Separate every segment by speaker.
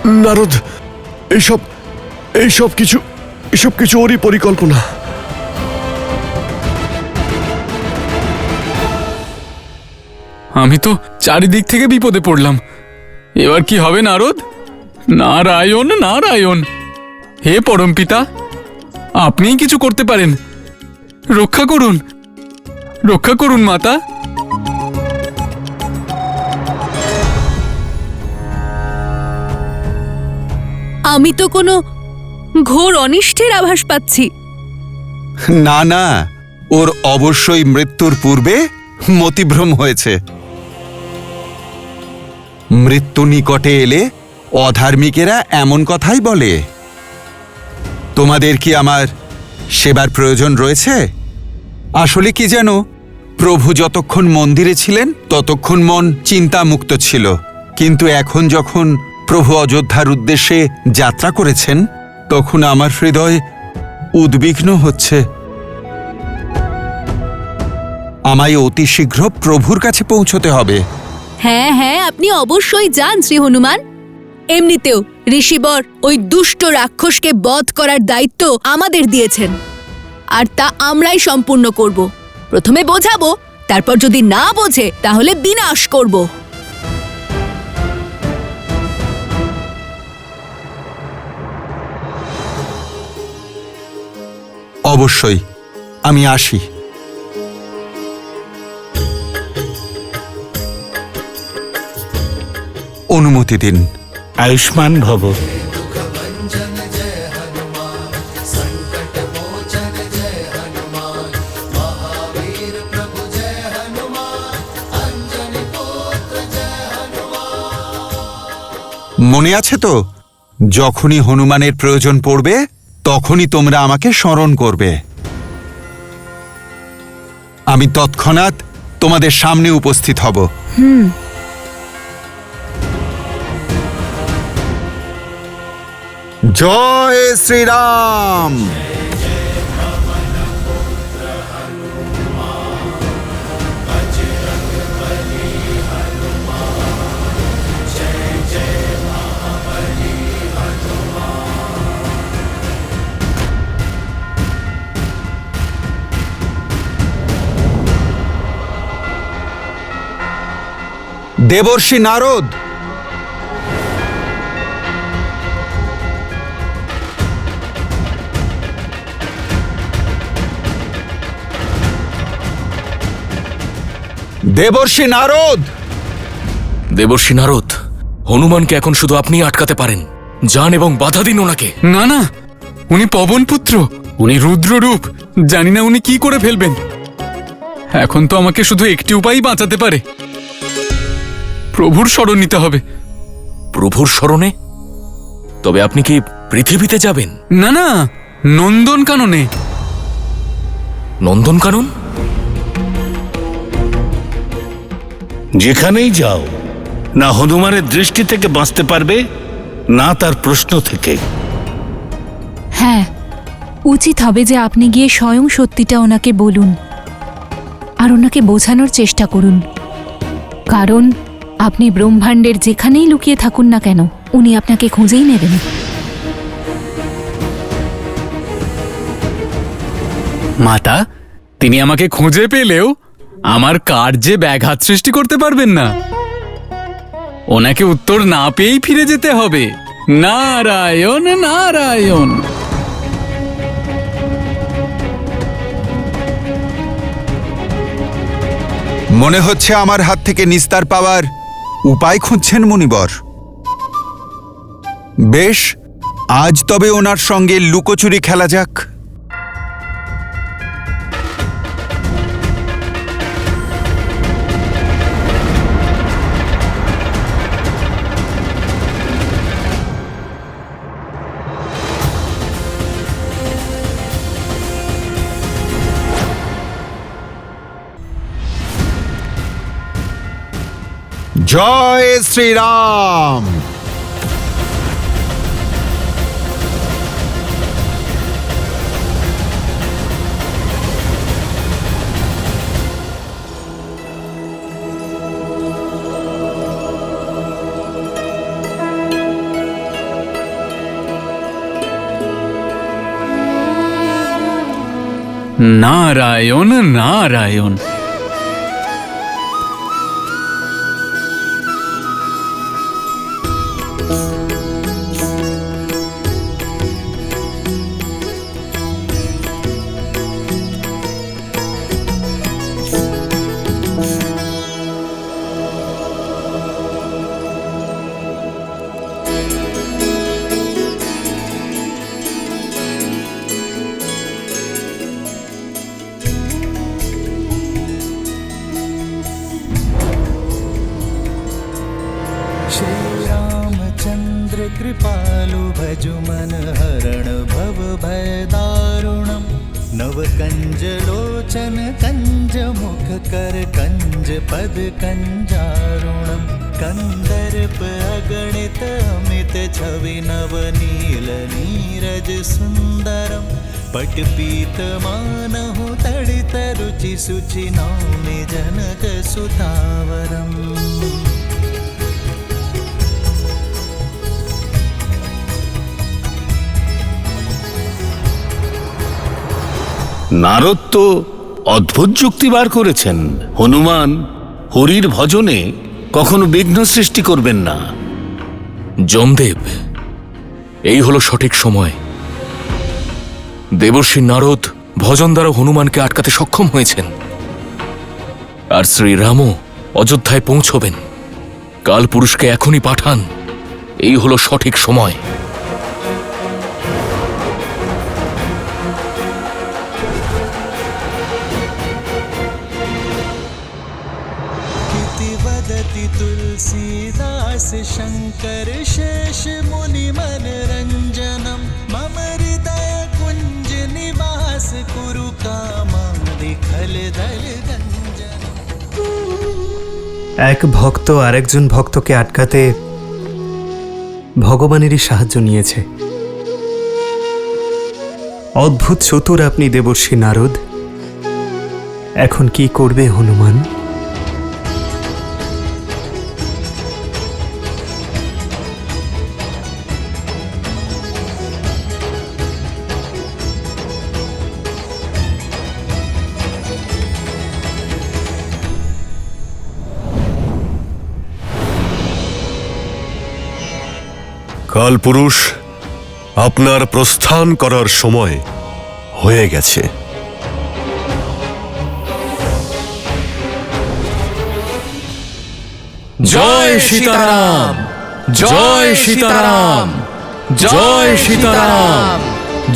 Speaker 1: নারদ, এইসব এইসব কিছু এসব কিছু ওরই পরিকল্পনা।
Speaker 2: আমি তো চারিদিক থেকে বিপদে পড়লাম। এবার কি হবে নারদ? নারায়ণ নারায়ণ, হে পরমপিতা, আপনিই কিছু করতে পারেন। রক্ষা করুন, রক্ষা করুন মাতা।
Speaker 3: আমি তো কোনো ঘোর অনিষ্টের আভাস পাচ্ছি।
Speaker 4: না না, ওর অবশ্যই মৃত্যুর পূর্বে মতিভ্রম হয়েছে। মৃত্যু নিকটে এলে অধার্মিকেরা এমন কথাই বলে। তোমাদের কি আমার সেবার প্রয়োজন রয়েছে? আসলে কি জানো, প্রভু যতক্ষণ মন্দিরে ছিলেন ততক্ষণ মন চিন্তামুক্ত ছিল, কিন্তু এখন যখন প্রভু অযোধ্যার উদ্দেশ্যে যাত্রা করেছেন তখন আমার হৃদয় উদ্বিগ্ন হচ্ছে। আমায় অতি শীঘ্র প্রভুর কাছে পৌঁছতে হবে।
Speaker 3: হ্যাঁ হ্যাঁ, আপনি অবশ্যই যান শ্রী হনুমান। এমনিতেও ঋষিবর ওই দুষ্ট রাক্ষসকে বধ করার দায়িত্ব আমাদের দিয়েছেন, আর তা আমরাই সম্পূর্ণ করব। প্রথমে বোঝাবো, তারপর যদি না বোঝে তাহলে বিনাশ করব।
Speaker 4: অবশ্যই, আমি আসি। অনুমতি দিন।
Speaker 5: আয়ুষ্মান ভব।
Speaker 4: মনে আছে তো, যখনই হনুমানের প্রয়োজন পড়বে তখনই তোমরা আমাকে স্মরণ করবে। আমি তৎক্ষণাৎ তোমাদের সামনে উপস্থিত হব। জয় শ্রীরাম। দেবর্ষি নারদ, দেবর্ষি নারদ।
Speaker 6: দেবর্ষি নারদ, হনুমানকে এখন শুধু আপনিই আটকাতে পারেন। যান এবং বাধা দিন ওনাকে।
Speaker 2: না না, উনি পবন পুত্র, উনি রুদ্ররূপ। জানি না উনি কি করে ফেলবেন। এখন তো আমাকে শুধু একটি উপায়ই বাঁচাতে পারে, প্রভুর শরণ নিতে হবে।
Speaker 6: প্রভুর শরণে? তবে আপনি কি পৃথিবীতে যাবেন?
Speaker 2: না না, নন্দনকাননে।
Speaker 6: নন্দনকানন?
Speaker 5: যেখানেই যাও, না হনুমানের দৃষ্টি থেকে বাঁচতে পারবে, না তার প্রশ্ন থেকে।
Speaker 7: হ্যাঁ, উচিত হবে যে আপনি গিয়ে স্বয়ং সত্যিটা ওনাকে বলুন আর ওনাকে বোঝানোর চেষ্টা করুন। কারণ আপনি ব্রহ্মাণ্ডের যেখানেই লুকিয়ে থাকুন না কেন, উনি আপনাকে খুঁজেই নেবেন।
Speaker 2: মাতা, তিনি আমাকে খুঁজে পেলেও আমার কার্যে ব্যাঘাত সৃষ্টি করতে পারবেন না। ওনাকে উত্তর না পেয়েই ফিরে যেতে হবে। নারায়ণ নারায়ণ।
Speaker 4: মনে হচ্ছে আমার হাত থেকে নিস্তার পাওয়ার উপায় খুঁজছেন মুনিবর। বেশ, আজ তবে ওনার সঙ্গে লুকোচুরি খেলা যাক। জয় শ্রীরাম।
Speaker 2: নারায়ণ নারায়ণ।
Speaker 8: श्रीरामचन्द्र कृपालु भजु मन हरण भव भय दारुणम् नव कंज लोचन कंज मुख कर कंज पद कंजारुणम् कंदर्प अगणित अमित छवि नव नील नीरज सुंदरम् पट पीत मानहु तड़ित रुचि सुचि नौमि जनक सुतावरम्।
Speaker 5: নারদ তো অদ্ভুত যুক্তি বার করেছেন। হনুমান হরির ভজনে কখনো বিঘ্ন সৃষ্টি করবেন না।
Speaker 6: যমদেব, এই হলো সঠিক সময়। দেবর্ষি নারদ ভজন দ্বারা হনুমানকে আটকাতে সক্ষম হয়েছেন, আর শ্রীরামও অযোধ্যায় পৌঁছবেন। কালপুরুষকে এখনই পাঠান, এই হলো সঠিক সময়।
Speaker 8: तुलसीदास शंकर शेष मुनि मन रंजनम मम हृदय कुंज निवास कुरु कामादि खल दल गंजनम।
Speaker 9: এক ভক্ত আরেকজন ভক্তকে আটকাতে ভগবানেরই সাহায্য নিয়েছে। অদ্ভুত চতুর আপনি দেবর্ষি নারদ। এখন কি করবে হনুমান?
Speaker 1: কালপুরুষ, আপনার প্রস্থান করার সময় হয়ে গেছে।
Speaker 6: জয় সীতারাম, জয় সীতারাম, জয় সীতারাম,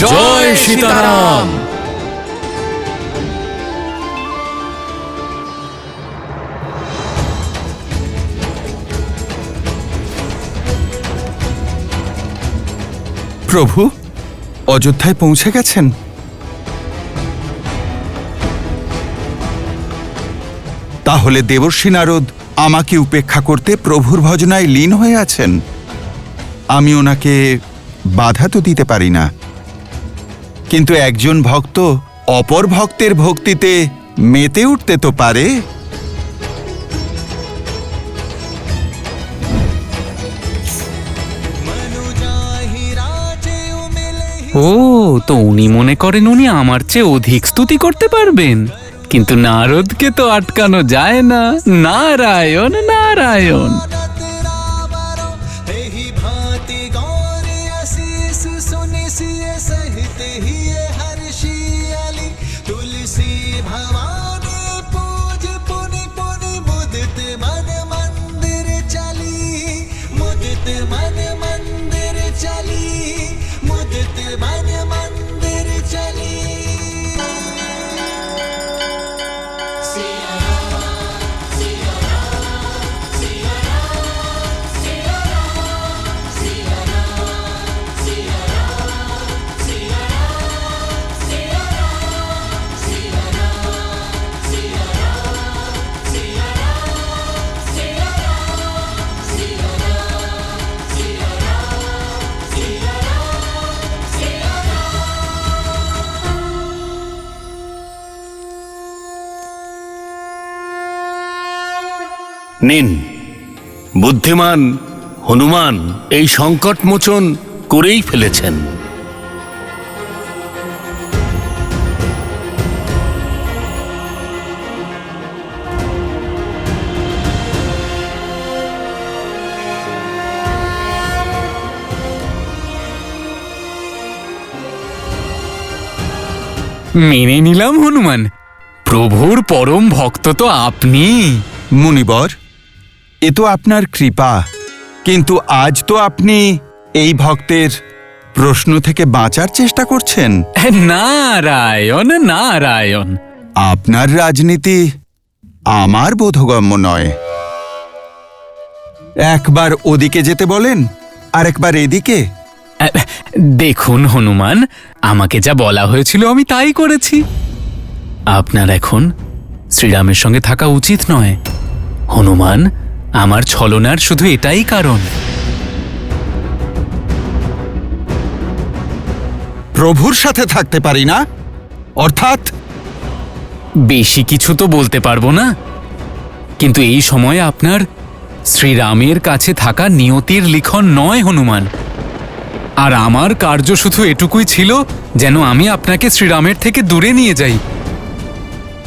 Speaker 6: জয় সীতারাম।
Speaker 4: প্রভু অযোধ্যায় পৌঁছে গেছেন? তাহলে দেবর্ষি নারদ আমাকে উপেক্ষা করতে প্রভুর ভজনায় লীন হয়ে আছেন। আমি ওনাকে বাধা তো দিতে পারি না, কিন্তু একজন ভক্ত অপর ভক্তের ভক্তিতে মেতে উঠতে তো পারে।
Speaker 2: ও, তো উনি মনে করেন উনি আমার চেয়ে অধিক স্তুতি করতে পারবেন, কিন্তু নারদকে তো আটকানো যায় না। নারায়ণ নারায়ণ।
Speaker 5: নিন, বুদ্ধিমান হনুমান এই সংকট মোচন করেই ফেলেছেন।
Speaker 2: মেনে নিলাম হনুমান, প্রভুর পরম ভক্ত তো আপনি।
Speaker 4: মুনিবর, এ তো আপনার কৃপা, কিন্তু আজ তো আপনি এই ভক্তের প্রশ্ন থেকে বাঁচার চেষ্টা করছেন।
Speaker 2: নারায়ণ নারায়ণ।
Speaker 4: আপনার রাজনীতি আমার বোধগম্য নয়। একবার ওদিকে যেতে বলেন, আর একবার এদিকে।
Speaker 2: দেখুন হনুমান, আমাকে যা বলা হয়েছিল আমি তাই করেছি। আপনার এখন শ্রীরামের সঙ্গে থাকা উচিত নয় হনুমান। আমার ছলনার শুধু এটাই কারণ।
Speaker 4: প্রভুর সাথে থাকতে পারি না, অর্থাৎ
Speaker 2: বেশি কিছু তো বলতে পারবো না, কিন্তু এই সময় আপনার শ্রীরামের কাছে থাকা নিয়তির লিখন নয় হনুমান। আর আমার কার্য শুধু এটুকুই ছিল যেন আমি আপনাকে শ্রীরামের থেকে দূরে নিয়ে যাই,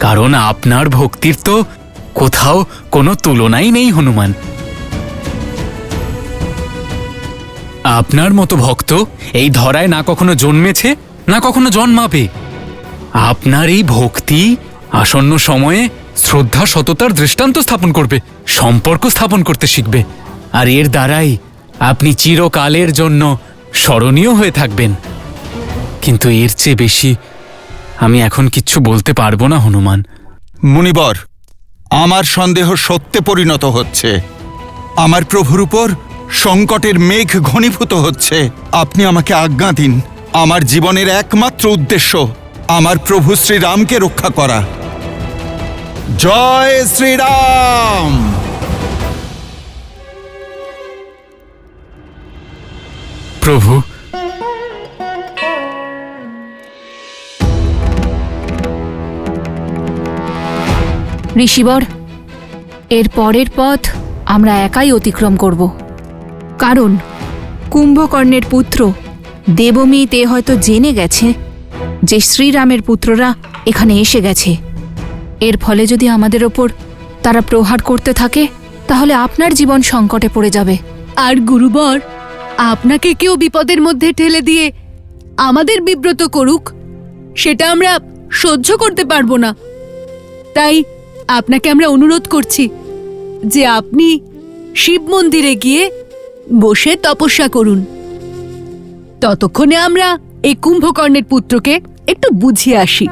Speaker 2: কারণ আপনার ভক্তির তো কোথাও কোনো তুলনাই নেই হনুমান। আপনার মতো ভক্ত এই ধরায় না কখনো জন্মেছে না কখনো জন্মাবে। আপনার এই ভক্তি আসন্ন সময়ে শ্রদ্ধা সততার দৃষ্টান্ত স্থাপন করবে, সম্পর্ক স্থাপন করতে শিখবে, আর এর দ্বারাই আপনি চিরকালের জন্য স্মরণীয় হয়ে থাকবেন। কিন্তু এর চেয়ে বেশি আমি এখন কিচ্ছু বলতে পারবো না হনুমান।
Speaker 4: মুনিবর, আমার সন্দেহ সত্যে পরিণত হচ্ছে। আমার প্রভুর উপর সংকটের মেঘ ঘনীভূত হচ্ছে। আপনি আমাকে আজ্ঞা দিন। আমার জীবনের একমাত্র উদ্দেশ্য আমার প্রভু শ্রীরামকে রক্ষা করা। জয় শ্রীরাম।
Speaker 2: প্রভু,
Speaker 7: ঋষিবর, এর পরের পথ আমরা একাই অতিক্রম করব, কারণ কুম্ভকর্ণের পুত্র দেবমিত হয়তো জেনে গেছে যে শ্রীরামের পুত্ররা এখানে এসে গেছে। এর ফলে যদি আমাদের ওপর তারা প্রহার করতে থাকে তাহলে আপনার জীবন সংকটে পড়ে যাবে।
Speaker 3: আর গুরুবর, আপনাকে কেউ বিপদের মধ্যে ঠেলে দিয়ে আমাদের বিব্রত করুক, সেটা আমরা সহ্য করতে পারবো না। তাই আপনাকে আমরা অনুরোধ করছি যে আপনি শিব মন্দিরে গিয়ে বসে তপস্যা করুন। ততক্ষণে আমরা এই কুম্ভকর্ণের পুত্রকে একটু বুঝিয়ে আসি।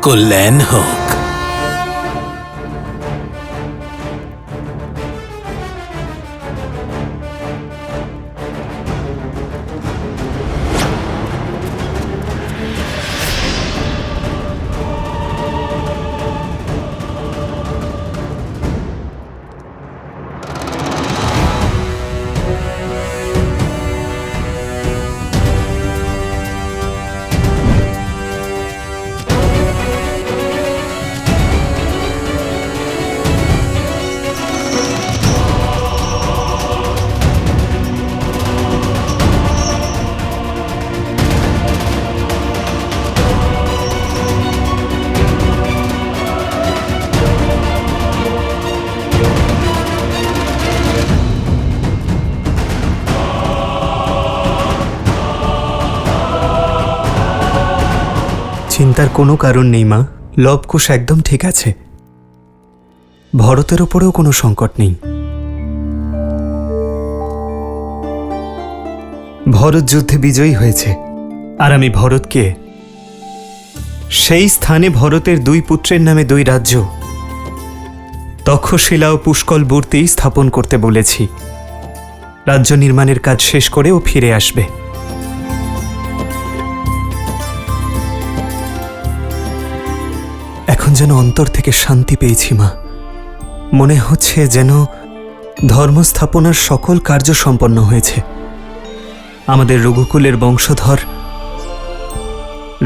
Speaker 5: কল্যাণ হোক।
Speaker 9: চিন্তার কোনো কারণ নেই মা, লবকুশ একদম ঠিক আছে। ভরতের ওপরেও কোনো সংকট নেই। ভরত যুদ্ধে বিজয়ী হয়েছে, আর আমি ভরতকে সেই স্থানে ভরতের দুই পুত্রের নামে দুই রাজ্য তক্ষশিলা ও পুষ্কলবর্তী স্থাপন করতে বলেছি। রাজ্য নির্মাণের কাজ শেষ করে ও ফিরে আসবে। এখন যেন অন্তর থেকে শান্তি পেয়েছি মা। মনে হচ্ছে যেন ধর্মস্থাপনার সকল কার্য সম্পন্ন হয়েছে। আমাদের রঘুকুলের বংশধর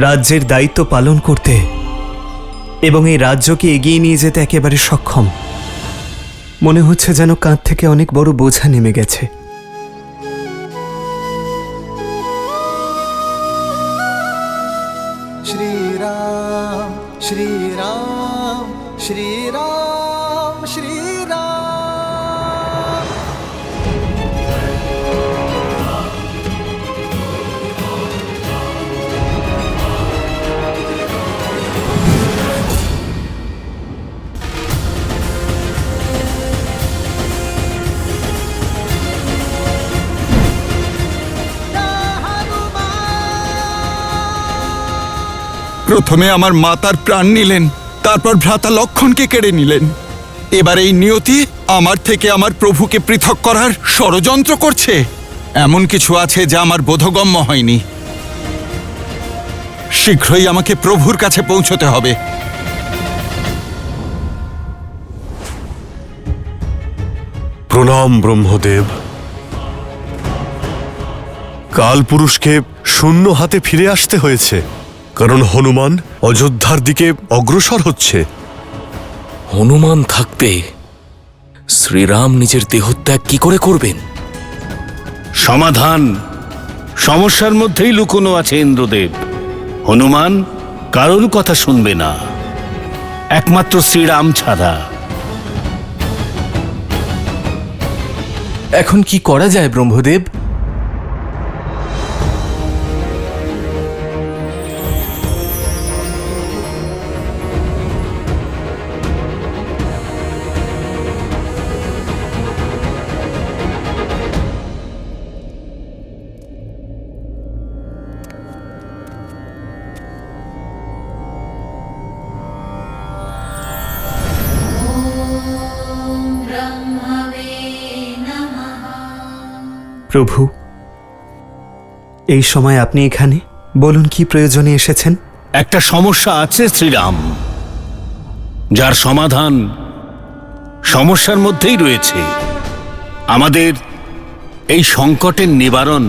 Speaker 9: রাজ্যের দায়িত্ব পালন করতে এবং এই রাজ্যকে এগিয়ে নিয়ে যেতে একেবারে সক্ষম। মনে হচ্ছে যেন কাঁধ থেকে অনেক বড় বোঝা নেমে গেছে।
Speaker 8: श्रीराम श्रीराम श्रीराम श्रीराम।
Speaker 4: প্রথমে আমার মাতার প্রাণ নিলেন, তারপর ভ্রাতা লক্ষণকে কেড়ে নিলেন। এবার এই নিয়তি আমার থেকে আমার প্রভুকে পৃথক করার ষড়যন্ত্র করছে। এমন কিছু আছে যা আমার বোধগম্য হয়নি। শীঘ্রই আমাকে প্রভুর কাছে পৌঁছতে হবে।
Speaker 1: প্রণাম ব্রহ্মদেব। কালপুরুষকে শূন্য হাতে ফিরে আসতে হয়েছে, কারণ হনুমান অযোধ্যার দিকে অগ্রসর হচ্ছে।
Speaker 6: হনুমান থাকতে শ্রীরাম নিজের দেহত্যাগ কি করে করবেন?
Speaker 5: সমাধান সমস্যার মধ্যেই লুকোনো আছে ইন্দ্রদেব। হনুমান কারোর কথা শুনবে না, একমাত্র শ্রীরাম ছাড়া।
Speaker 10: এখন কি করা যায় ব্রহ্মদেব?
Speaker 9: প্রভু, এই সময় আপনি এখানে, বলুন কি প্রয়োজনে এসেছেন?
Speaker 5: একটা সমস্যা আছে শ্রীরাম, যার সমাধান সমস্যার মধ্যেই রয়েছে। আমাদের এই সংকটের নিবারণ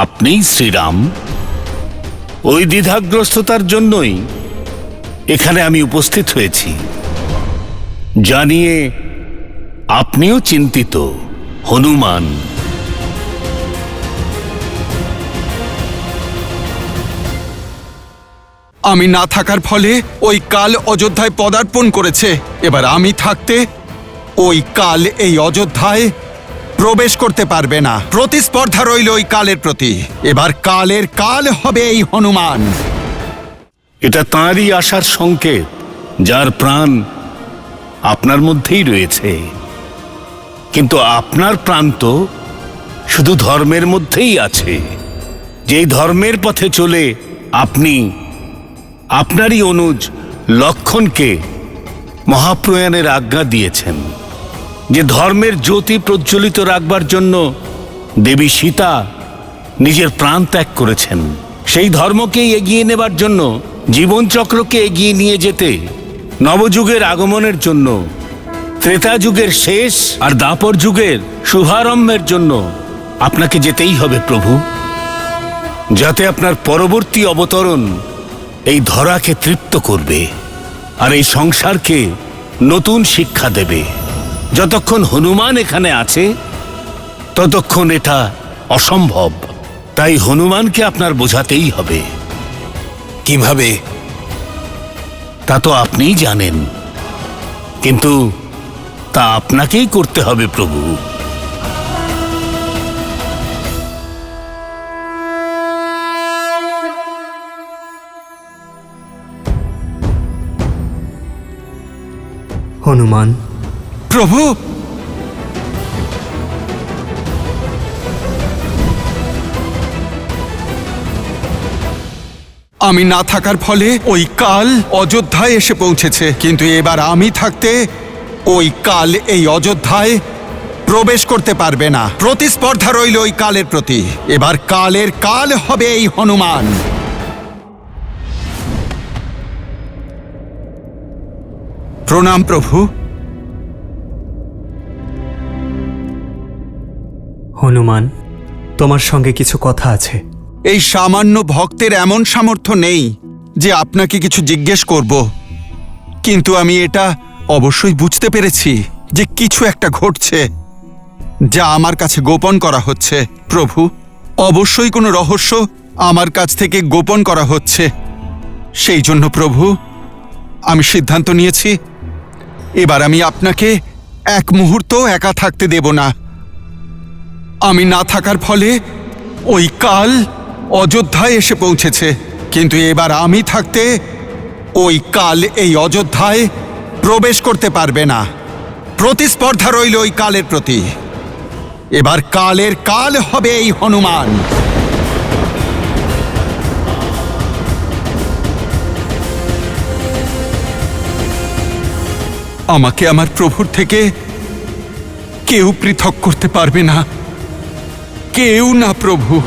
Speaker 5: আপনিই শ্রীরাম। ওই দ্বিধাগ্রস্ততার জন্যই এখানে আমি উপস্থিত হয়েছি। জানিয়ে আপনিও চিন্তিত হনুমান।
Speaker 4: আমি না থাকার ফলে ওই কাল অযোধ্যায় পদার্পণ করেছে। এবার আমি থাকতে ওই কাল এই অযোধ্যায় প্রবেশ করতে পারবে না। প্রতিস্পর্ধা রইল ওই কালের প্রতি। এবার কালের কাল হবে এই হনুমান।
Speaker 5: এটা তাঁরই আশার সংকেত, যার প্রাণ আপনার মধ্যেই রয়েছে। কিন্তু আপনার প্রাণ তো শুধু ধর্মের মধ্যেই আছে। যেই ধর্মের পথে চলে আপনি আপনারই অনুজ লক্ষণকে মহাপ্রয়াণের আজ্ঞা দিয়েছেন, যে ধর্মের জ্যোতি প্রজ্বলিত রাখবার জন্য দেবী সীতা নিজের প্রাণ ত্যাগ করেছেন। সেই ধর্মকেই এগিয়ে নেবার জন্য, জীবনচক্রকে এগিয়ে নিয়ে যেতে নবযুগের আগমনের জন্য, ত্রেতা যুগের শেষ আর দাপর যুগের শুভারম্ভের জন্য আপনাকে যেতেই হবে প্রভু, যাতে আপনার পরবর্তী অবতরণ এই ধরাকে তৃপ্ত করবে আর এই সংসারকে নতুন শিক্ষা দেবে। যতক্ষণ হনুমান এখানে আছে ততক্ষণ এটা অসম্ভব। তাই হনুমানকে আপনার বোঝাতেই হবে। কিভাবে তা তো আপনিই জানেন, কিন্তু তা আপনাকেই করতে হবে প্রভু।
Speaker 9: হনুমান।
Speaker 4: প্রভু, আমি না থাকার ফলে ওই কাল অযোধ্যায় এসে পৌঁছেছে, কিন্তু এবার আমি থাকতে ওই কাল এই অযোধ্যায় প্রবেশ করতে পারবে না। প্রতিস্পর্ধা রইল ওই কালের প্রতি। এবার কালের কাল হবে এই হনুমান। প্রণাম প্রভু।
Speaker 9: হনুমান, তোমার সঙ্গে কিছু কথা আছে।
Speaker 4: এই সামান্য ভক্তের এমন সামর্থ্য নেই যে আপনাকে কিছু জিজ্ঞেস করব, কিন্তু আমি এটা অবশ্যই বুঝতে পেরেছি যে কিছু একটা ঘটছে যা আমার কাছে গোপন করা হচ্ছে। প্রভু, অবশ্যই কোনো রহস্য আমার কাছ থেকে গোপন করা হচ্ছে। সেই জন্য প্রভু, আমি সিদ্ধান্ত নিয়েছি এবার আমি আপনাকে এক মুহূর্ত একা থাকতে দেব না। আমি না থাকার ফলে ওই কাল অযোধ্যায় এসে পৌঁছেছে, কিন্তু এবার আমি থাকতে ওই কাল এই অযোধ্যায় প্রবেশ করতে পারবে না। প্রতিস্পর্ধা রইল ওই কালের প্রতি। এবার কালের কাল হবে এই হনুমান। আমাকে আমার প্রভুর থেকে কেউ পৃথক করতে পারবে না, কেউ না প্রভু।